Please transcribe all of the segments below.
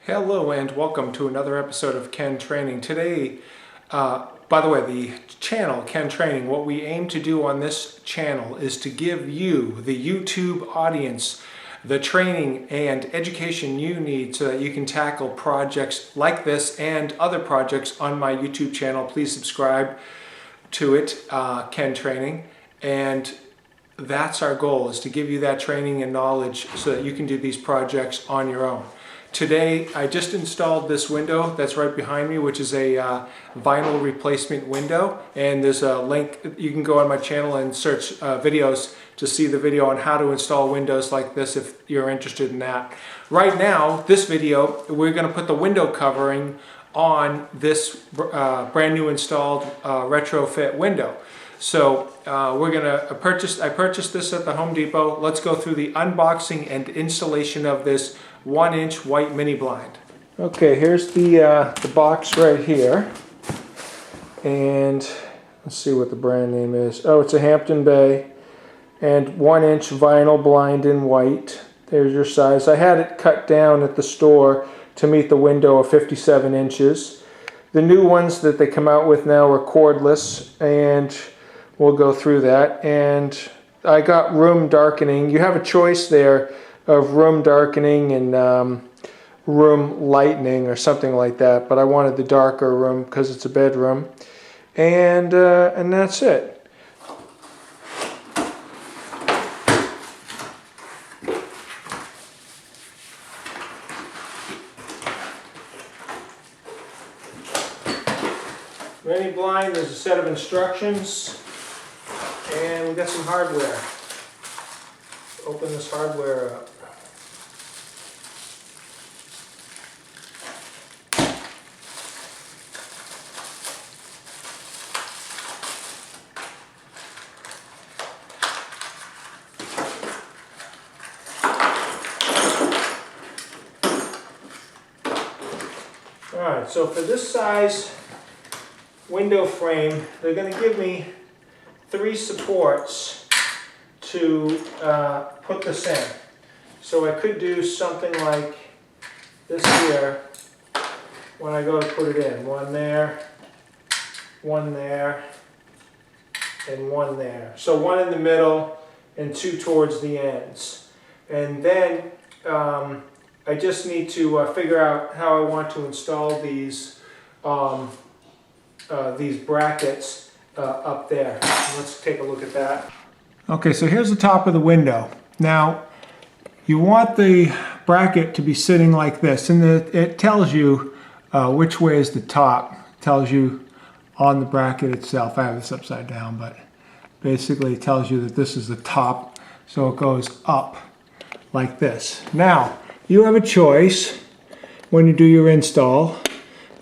Hello and welcome to another episode of Ken Training. Today, by the way, the channel Ken Training, what we aim to do on this channel is to give you, the YouTube audience, the training and education you need so that you can tackle projects like this and other projects on my YouTube channel. Please subscribe to it, Ken Training. And that's our goal, is to give you that training and knowledge so that you can do these projects on your own. Today, I just installed this window that's right behind me, which is a vinyl replacement window. And there's a link, you can go on my channel and search videos to see the video on how to install windows like this if you're interested in that. Right now, this video, we're going to put the window covering on this brand new installed retrofit window. So I purchased this at the Home Depot. Let's go through the unboxing and installation of this 1-inch white mini blind. Okay, here's the box right here. And let's see what the brand name is. Oh, it's a Hampton Bay and 1-inch vinyl blind in white. There's your size. I had it cut down at the store to meet the window of 57 inches. The new ones that they come out with now are cordless, and we'll go through that. And I got room darkening. You have a choice there of room darkening and room lightening or something like that, but I wanted the darker room because it's a bedroom. And that's it. Mini blind, there's a set of instructions, and we got some hardware. Open this hardware up. Alright, so for this size window frame, they're going to give me 3 supports to put this in. So I could do something like this here when I go to put it in. One there, and one there. So one in the middle and 2 towards the ends. And then I just need to figure out how I want to install these brackets up there. Let's take a look at that. Okay, so here's the top of the window. Now, you want the bracket to be sitting like this, and it tells you which way is the top. It tells you on the bracket itself. I have this upside down, but basically it tells you that this is the top, so it goes up like this. Now, you have a choice when you do your install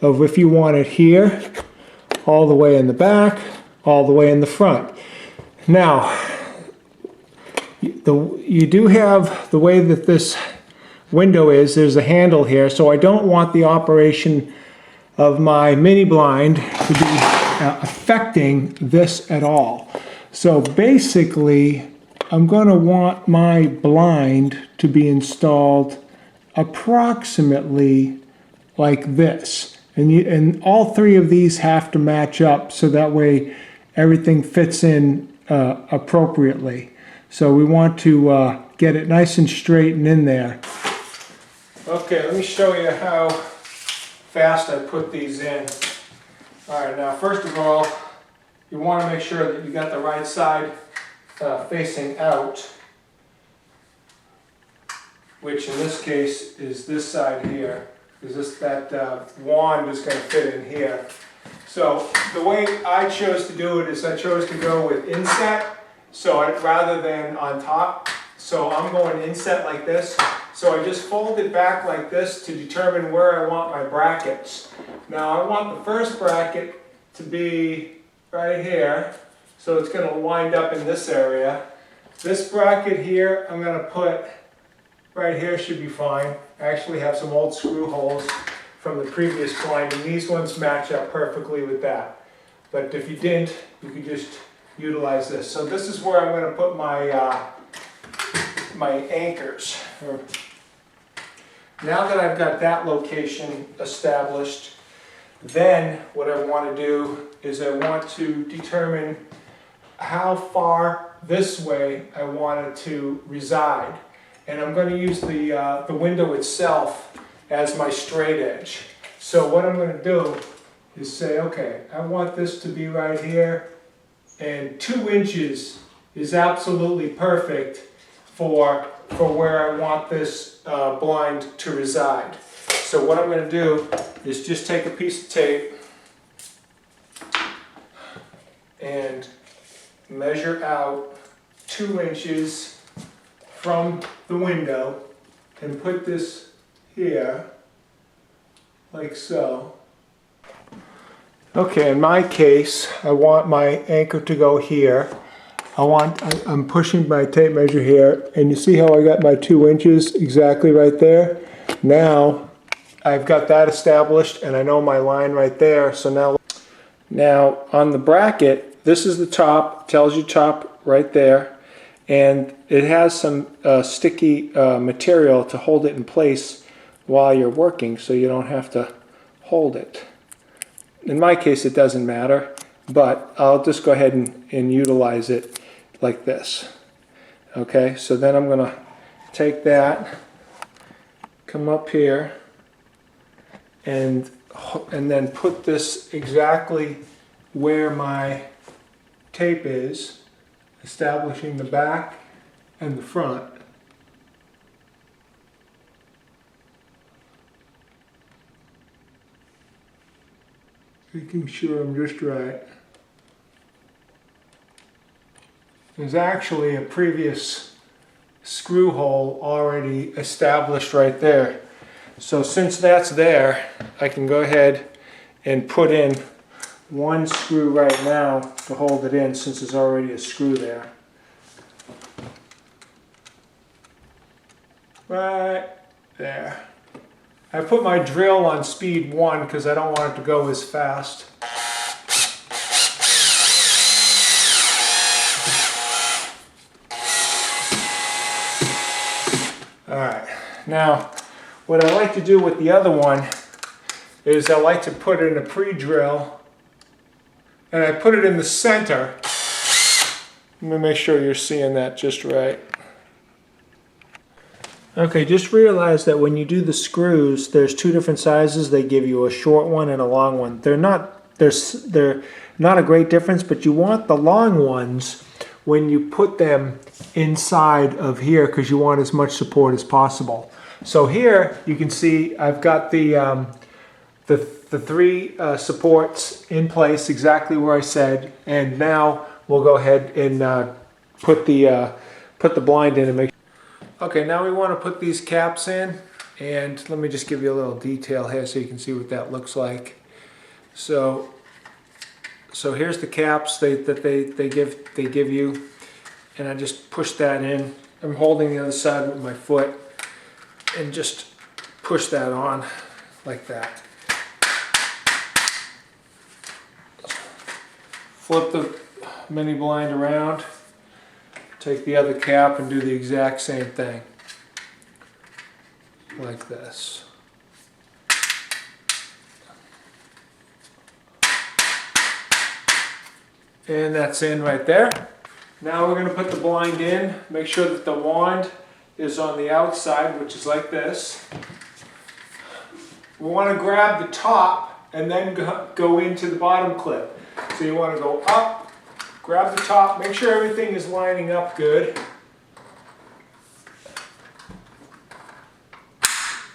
of if you want it here, all the way in the back, all the way in the front. Now, you do have the way that this window is, there's a handle here, so I don't want the operation of my mini blind to be affecting this at all. So basically, I'm going to want my blind to be installed approximately like this. And all 3 of these have to match up so that way everything fits in appropriately. So we want to get it nice and straight and in there. Okay, let me show you how fast I put these in. Alright, now first of all, you want to make sure that you got the right side facing out, which in this case is this side here, because that wand is going to fit in here. So the way I chose to do it is I chose to go with inset, rather than on top. So I'm going inset like this. So I just fold it back like this to determine where I want my brackets. Now I want the first bracket to be right here, so it's going to wind up in this area. This bracket here I'm going to put right here, should be fine. I actually have some old screw holes from the previous blind, and these ones match up perfectly with that. But if you didn't, you could just utilize this. So this is where I'm going to put my my anchors. Now that I've got that location established, then what I want to do is I want to determine how far this way I want it to reside. And I'm going to use the window itself as my straight edge. So what I'm going to do is say, okay, I want this to be right here, and 2 inches is absolutely perfect for where I want this blind to reside. So what I'm going to do is just take a piece of tape and measure out 2 inches from the window and put this here, like so. Okay, in my case, I want my anchor to go here. I'm pushing my tape measure here, and you see how I got my 2 inches exactly right there? Now, I've got that established, and I know my line right there, so now on the bracket, this is the top, tells you top right there, and it has some sticky material to hold it in place while you're working, so you don't have to hold it. In my case, it doesn't matter, but I'll just go ahead and utilize it like this. Okay, so then I'm going to take that, come up here, and then put this exactly where my tape is, establishing the back and the front. Making sure I'm just right. There's actually a previous screw hole already established right there. So since that's there, I can go ahead and put in 1 screw right now to hold it in, since there's already a screw there. Right there. I put my drill on speed 1 because I don't want it to go as fast. Alright, now what I like to do with the other one is I like to put in a pre-drill, and I put it in the center. Let me make sure you're seeing that just right. Okay, just realize that when you do the screws, there's 2 different sizes. They give you a short one and a long one. They're not a great difference, but you want the long ones when you put them inside of here, because you want as much support as possible. So here you can see I've got the 3 supports in place exactly where I said, and now we'll go ahead and put the blind in and make. Okay, now we want to put these caps in, and let me just give you a little detail here so you can see what that looks like. So here's the caps that they give you, and I just push that in. I'm holding the other side with my foot and just push that on like that. Flip the mini blind around. Take the other cap and do the exact same thing, like this. And that's in right there. Now we're going to put the blind in. Make sure that the wand is on the outside, which is like this. We want to grab the top and then go into the bottom clip. So you want to go up, grab the top, make sure everything is lining up good.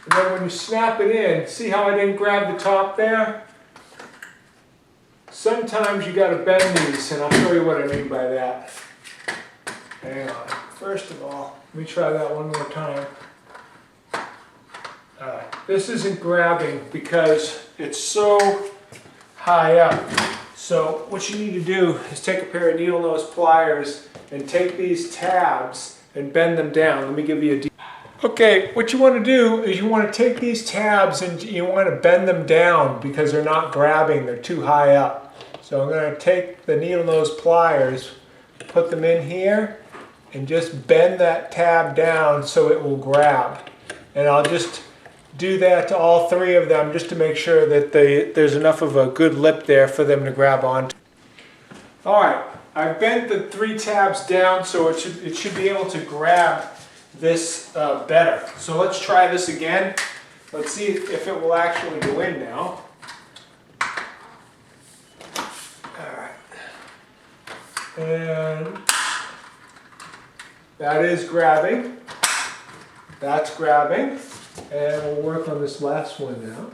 And then when you snap it in, see how I didn't grab the top there? Sometimes you got to bend these, and I'll show you what I mean by that. Hang on. First of all, let me try that one more time. This isn't grabbing because it's so high up. So what you need to do is take a pair of needle nose pliers and take these tabs and bend them down. Let me give you a Okay, what you want to do is you want to take these tabs and you want to bend them down because they're not grabbing, they're too high up. So I'm going to take the needle nose pliers, put them in here, and just bend that tab down so it will grab. And I'll just do that to all three of them just to make sure that there's enough of a good lip there for them to grab on. All right, I've bent the 3 tabs down so it should be able to grab this better. So let's try this again. Let's see if it will actually go in now. All right. And that is grabbing. That's grabbing. And we'll work on this last one now.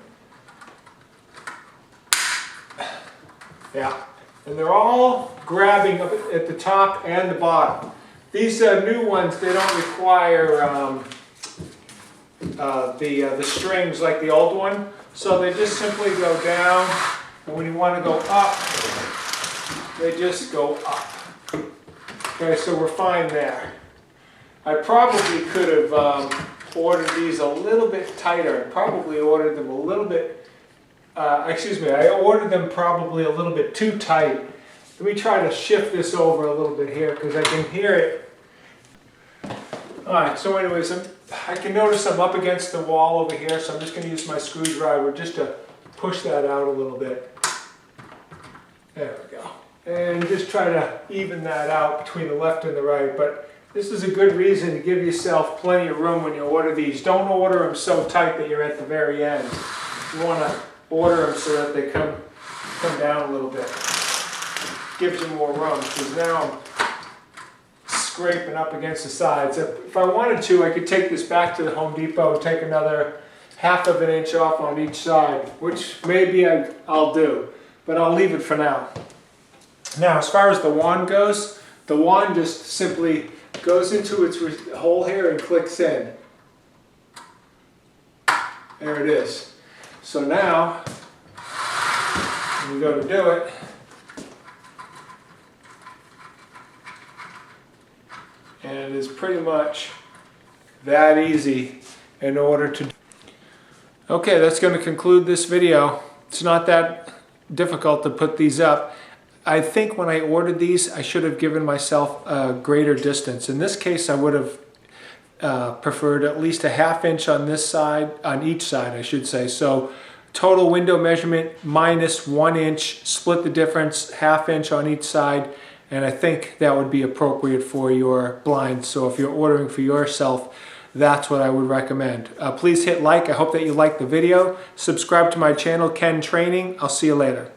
Yeah. And they're all grabbing up at the top and the bottom. These new ones, they don't require the strings like the old one. So they just simply go down. And when you want to go up, they just go up. Okay, so we're fine there. I probably could have ordered these a little bit tighter. I probably ordered them a little bit, I ordered them probably a little bit too tight. Let me try to shift this over a little bit here because I can hear it. Alright, so anyways, I can notice I'm up against the wall over here, so I'm just going to use my screwdriver just to push that out a little bit. There we go. And just try to even that out between the left and the right. But this is a good reason to give yourself plenty of room when you order these. Don't order them so tight that you're at the very end. You want to order them so that they come down a little bit. Gives you more room, because now I'm scraping up against the sides. If I wanted to, I could take this back to the Home Depot and take another 1/2 inch off on each side, which maybe I'll do, but I'll leave it for now. Now, as far as the wand goes, the wand just simply goes into its hole here and clicks in. There it is. So now, when you go to do it, and it is pretty much that easy in order to... Okay, that's going to conclude this video. It's not that difficult to put these up. I think when I ordered these, I should have given myself a greater distance. In this case, I would have preferred at least a 1/2 inch on this side, on each side, I should say. So total window measurement minus 1 inch, split the difference, 1/2 inch on each side, and I think that would be appropriate for your blinds. So if you're ordering for yourself, that's what I would recommend. Please hit like. I hope that you liked the video. Subscribe to my channel, Ken Training. I'll see you later.